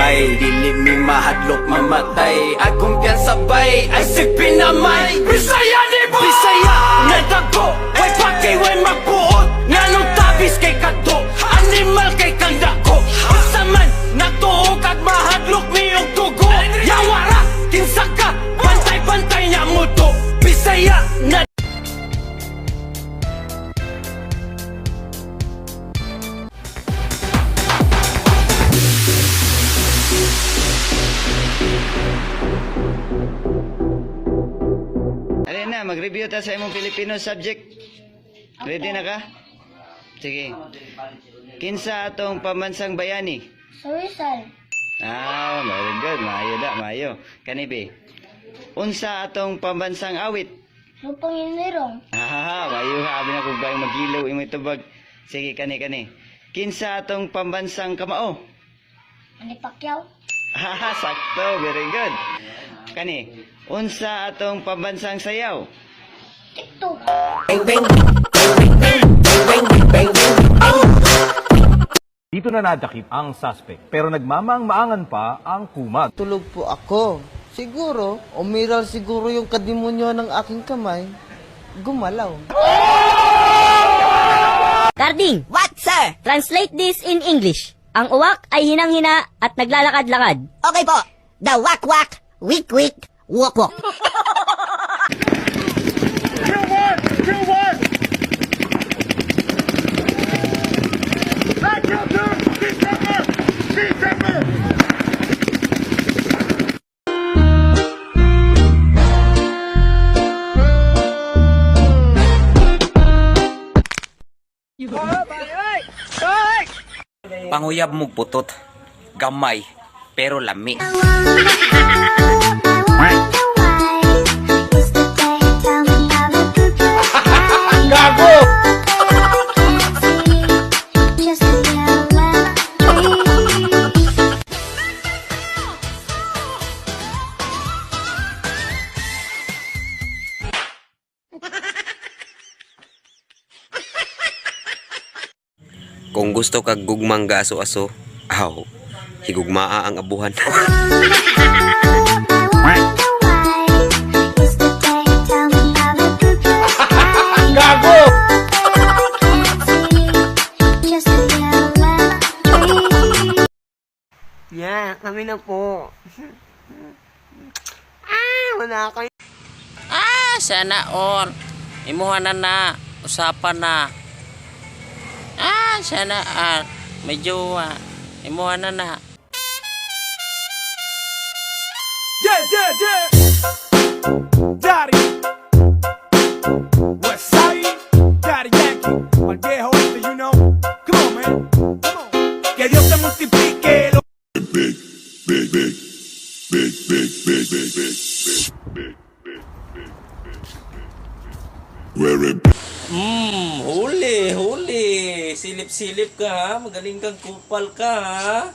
bay. Dili mi mahadlok mamatay, akong tiyan sabay ay sigpin namay. Bisaya ni boy, Bisaya na dago, way pakay way magbuot. Nganong tabis kay kadto, animal kay kang dako. Basta man natuog at mahadlok mi og tugo. Yawara kinsa ka, bantay-bantay nya mo to. Bisaya na Alin na, mag-review ta sa imong Filipino subject. Ready na ka? Sige. Kinsa atong pamansang bayani? Sa Rizal. Very good. Maayo da, maayo. Kanibi. Unsa atong pambansang awit? Lupang Inirong. Maayo ha. Abi na kung bayang magilaw imong tubag. Sige, kani. Kinsa atong pambansang kamao? Ani Pacquiao. Sakto. Very good. Kani. Unsa atong pambansang sayaw? TikTok. Dito na nadakip ang suspect pero nagmamang-maangan pa ang kumag. Tulog po ako. Siguro, umiral siguro yung kadimonyo ng aking kamay. Gumalaw. Carding! What, sir? Translate this in English. Ang uwak ay hinang-hina at naglalakad-lakad. Okay po. The wak-wak, wik-wik, wok-wok. panguyab mo putot, gamay pero lami. Gago! Kung gusto kag gugmang gaso-aso, higugmaa ang abuhan. Gago! Yan, kami na po. Wala kayo. Sana all. Imuhanan na. Usapan na. Sana all. May jowa. Imuhanan na. Yeah! Daddy! Westside! Daddy Yankee! Al viejo este, you know? Come on, man! Come on! Que Dios te multiplique! Huli. Silip-silip ka ha. Magaling kang kupal ka ha.